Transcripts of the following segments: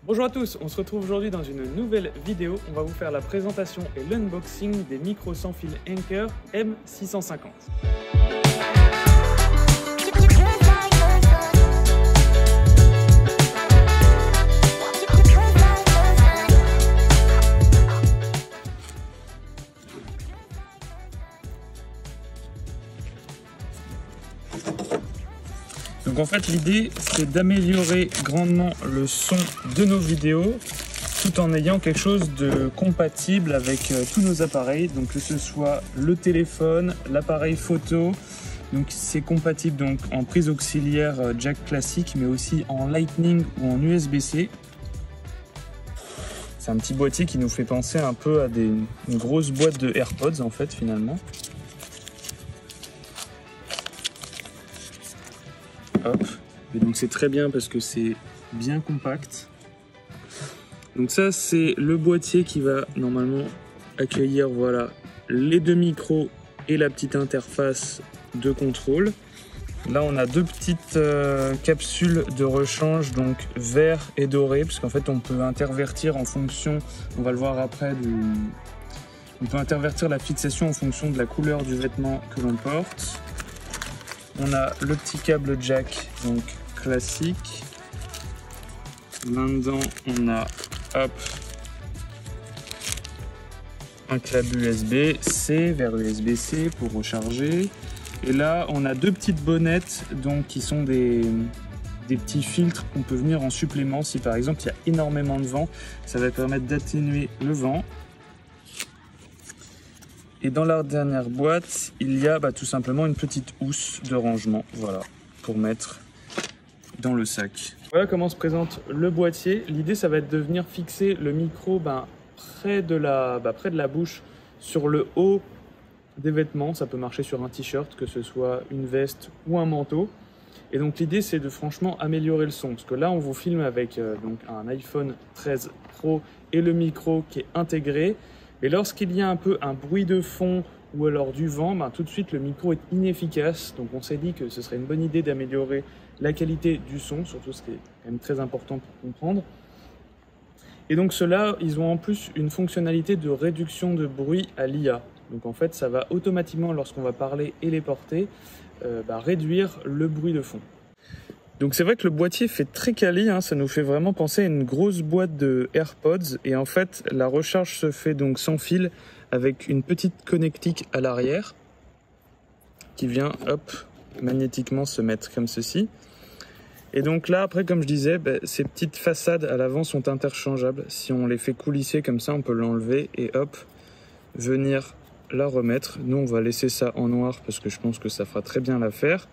Bonjour à tous, on se retrouve aujourd'hui dans une nouvelle vidéo. On va vous faire la présentation et l'unboxing des micros sans fil Anker M650. Donc en fait l'idée c'est d'améliorer grandement le son de nos vidéos tout en ayant quelque chose de compatible avec tous nos appareils, donc que ce soit le téléphone, l'appareil photo. Donc c'est compatible donc en prise auxiliaire jack classique mais aussi en Lightning ou en USB-C. C'est un petit boîtier qui nous fait penser un peu à une grosse boîte de AirPods en fait finalement. Hop. Et donc c'est très bien parce que c'est bien compact. Donc ça c'est le boîtier qui va normalement accueillir voilà les deux micros et la petite interface de contrôle. Là on a deux petites capsules de rechange, donc vert et doré, parce qu'en fait on peut intervertir en fonction, on va le voir après, on peut intervertir la fixation en fonction de la couleur du vêtement que l'on porte. On a le petit câble jack donc classique. Là-dedans on a hop, un câble USB-C vers USB-C pour recharger. Et là on a deux petites bonnettes donc qui sont des petits filtres qu'on peut venir en supplément si par exemple il y a énormément de vent. Ça va permettre d'atténuer le vent. Et dans la dernière boîte, il y a tout simplement une petite housse de rangement, voilà, pour mettre dans le sac. Voilà comment se présente le boîtier. L'idée, ça va être de venir fixer le micro près de la bouche, sur le haut des vêtements. Ça peut marcher sur un t-shirt, que ce soit une veste ou un manteau. Et donc l'idée, c'est de franchement améliorer le son, parce que là, on vous filme avec donc un iPhone 13 Pro et le micro qui est intégré. Et lorsqu'il y a un peu un bruit de fond ou alors du vent, tout de suite le micro est inefficace. Donc on s'est dit que ce serait une bonne idée d'améliorer la qualité du son, surtout ce qui est quand même très important pour comprendre. Et donc ceux-là, ils ont en plus une fonctionnalité de réduction de bruit à l'IA. Donc en fait, ça va automatiquement, lorsqu'on va parler et les porter, réduire le bruit de fond. Donc c'est vrai que le boîtier fait très quali, ça nous fait vraiment penser à une grosse boîte de AirPods. Et en fait, la recharge se fait donc sans fil avec une petite connectique à l'arrière qui vient, hop, magnétiquement se mettre comme ceci. Et donc là, après, comme je disais, ces petites façades à l'avant sont interchangeables. Si on les fait coulisser comme ça, on peut l'enlever et hop, venir la remettre. Nous, on va laisser ça en noir parce que je pense que ça fera très bien l'affaire.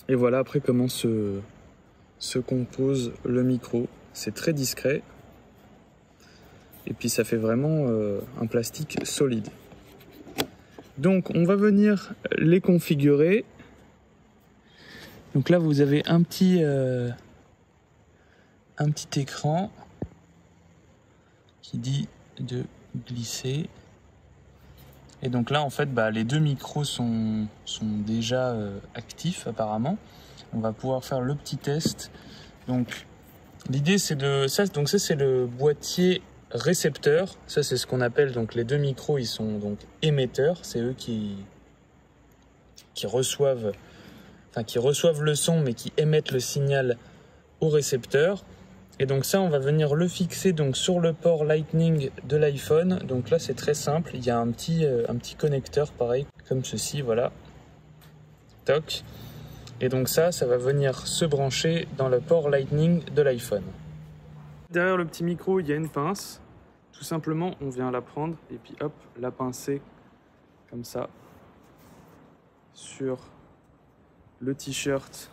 Et voilà après comment se compose le micro. C'est très discret. Et puis ça fait vraiment un plastique solide. Donc on va venir les configurer. Donc là vous avez un petit écran qui dit de glisser. Et donc là, en fait, les deux micros sont déjà actifs apparemment. On va pouvoir faire le petit test. Donc, l'idée, c'est ça, c'est le boîtier récepteur. Ça, c'est ce qu'on appelle donc les deux micros. Ils sont donc émetteurs. C'est eux qui reçoivent le son, mais qui émettent le signal au récepteur. Et donc ça, on va venir le fixer donc sur le port Lightning de l'iPhone. Donc là, c'est très simple. Il y a un petit connecteur pareil, comme ceci, voilà. Toc. Et donc ça va venir se brancher dans le port Lightning de l'iPhone. Derrière le petit micro, il y a une pince. Tout simplement, on vient la prendre et puis hop, la pincer comme ça sur le t-shirt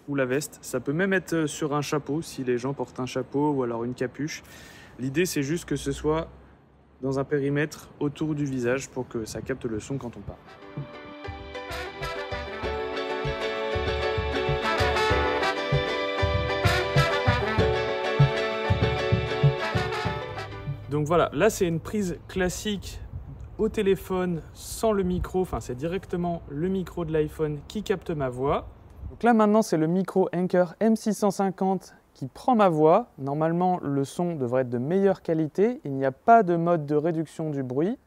ou la veste. Ça peut même être sur un chapeau si les gens portent un chapeau ou alors une capuche. L'idée c'est juste que ce soit dans un périmètre autour du visage pour que ça capte le son quand on parle. Donc voilà, là c'est une prise classique au téléphone sans le micro, enfin c'est directement le micro de l'iPhone qui capte ma voix. Donc là maintenant c'est le micro Anker M650 qui prend ma voix. Normalement, le son devrait être de meilleure qualité. Il n'y a pas de mode de réduction du bruit.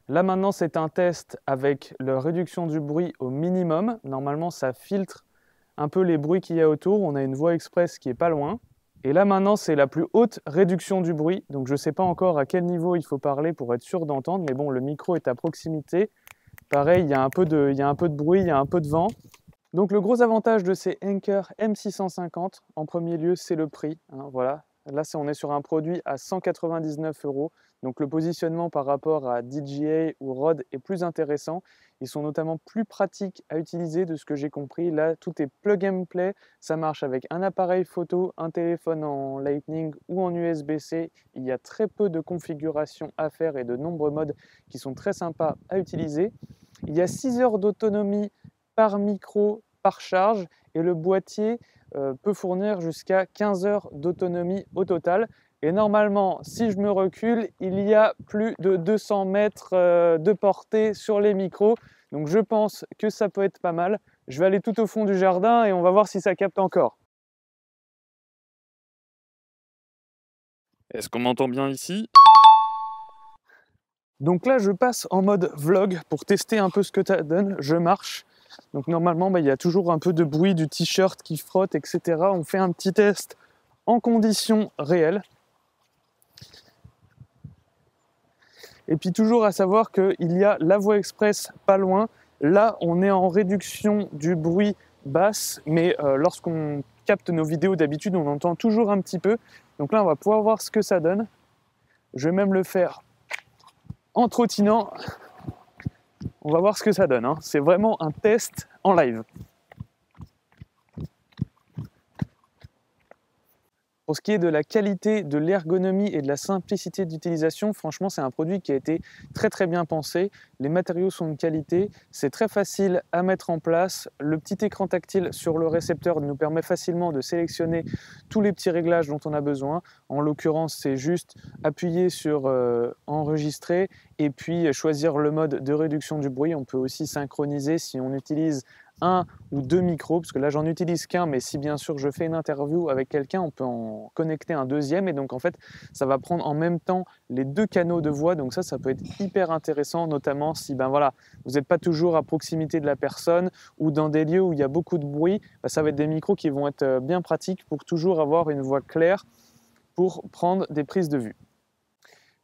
Là maintenant, c'est un test avec la réduction du bruit au minimum. Normalement, ça filtre un peu les bruits qu'il y a autour. On a une voix express qui est pas loin. Et là maintenant, c'est la plus haute réduction du bruit. Donc je ne sais pas encore à quel niveau il faut parler pour être sûr d'entendre. Mais bon, le micro est à proximité. Pareil, il y a un peu de bruit, il y a un peu de vent. Donc le gros avantage de ces Anker M650, en premier lieu, c'est le prix. Hein, voilà. Là, on est sur un produit à 199 €. Donc le positionnement par rapport à DJI ou Rode est plus intéressant. Ils sont notamment plus pratiques à utiliser de ce que j'ai compris. Là, tout est plug and play. Ça marche avec un appareil photo, un téléphone en Lightning ou en USB-C. Il y a très peu de configurations à faire et de nombreux modes qui sont très sympas à utiliser. Il y a 6 heures d'autonomie par micro, par charge, et le boîtier peut fournir jusqu'à 15 heures d'autonomie au total. Et normalement, si je me recule, il y a plus de 200 mètres de portée sur les micros. Donc je pense que ça peut être pas mal. Je vais aller tout au fond du jardin et on va voir si ça capte encore. Est-ce qu'on m'entend bien ici ? Donc là, je passe en mode vlog pour tester un peu ce que ça donne. Je marche. Donc normalement, il y a toujours un peu de bruit du t-shirt qui frotte, etc. On fait un petit test en conditions réelles. Et puis toujours à savoir qu'il y a la voix express pas loin. Là, on est en réduction du bruit basse, mais lorsqu'on capte nos vidéos d'habitude, on entend toujours un petit peu. Donc là, on va pouvoir voir ce que ça donne. Je vais même le faire en trottinant. On va voir ce que ça donne. Hein. C'est vraiment un test en live. Pour ce qui est de la qualité, de l'ergonomie et de la simplicité d'utilisation, franchement, c'est un produit qui a été très très bien pensé. Les matériaux sont de qualité, c'est très facile à mettre en place. Le petit écran tactile sur le récepteur nous permet facilement de sélectionner tous les petits réglages dont on a besoin. En l'occurrence, c'est juste appuyer sur enregistrer et puis choisir le mode de réduction du bruit. On peut aussi synchroniser si on utilise un ou deux micros, parce que là j'en utilise qu'un, mais si bien sûr je fais une interview avec quelqu'un, on peut en connecter un deuxième, et donc en fait ça va prendre en même temps les deux canaux de voix, donc ça peut être hyper intéressant, notamment si vous n'êtes pas toujours à proximité de la personne ou dans des lieux où il y a beaucoup de bruit, ça va être des micros qui vont être bien pratiques pour toujours avoir une voix claire pour prendre des prises de vue.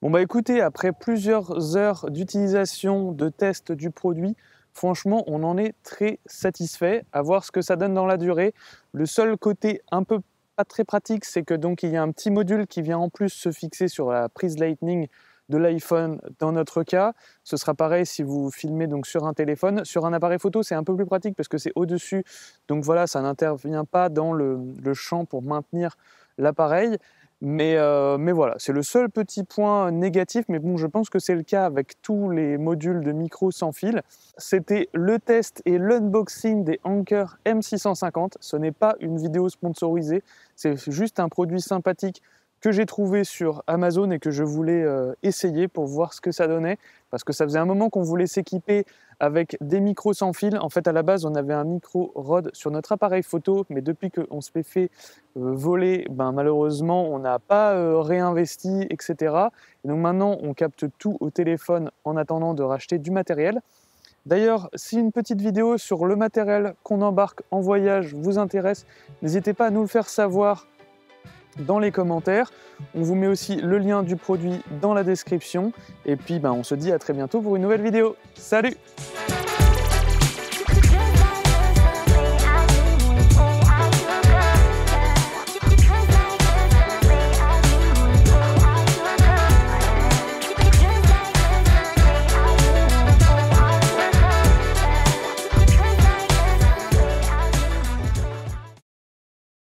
Bon écoutez, après plusieurs heures d'utilisation, de test du produit, franchement, on en est très satisfait. À voir ce que ça donne dans la durée. Le seul côté un peu pas très pratique, c'est que donc il y a un petit module qui vient en plus se fixer sur la prise Lightning de l'iPhone dans notre cas. Ce sera pareil si vous filmez donc sur un téléphone. Sur un appareil photo, c'est un peu plus pratique parce que c'est au-dessus. Donc voilà, ça n'intervient pas dans le champ pour maintenir l'appareil. Mais voilà, c'est le seul petit point négatif, mais bon, je pense que c'est le cas avec tous les modules de micro sans fil. C'était le test et l'unboxing des Anker M650. Ce n'est pas une vidéo sponsorisée, c'est juste un produit sympathique que j'ai trouvé sur Amazon et que je voulais essayer pour voir ce que ça donnait, parce que ça faisait un moment qu'on voulait s'équiper avec des micros sans fil. En fait, à la base, on avait un micro Rode sur notre appareil photo, mais depuis qu'on se l'est fait voler, malheureusement, on n'a pas réinvesti, etc. Et donc maintenant, on capte tout au téléphone en attendant de racheter du matériel. D'ailleurs, si une petite vidéo sur le matériel qu'on embarque en voyage vous intéresse, n'hésitez pas à nous le faire savoir dans les commentaires. On vous met aussi le lien du produit dans la description. Et puis, on se dit à très bientôt pour une nouvelle vidéo. Salut!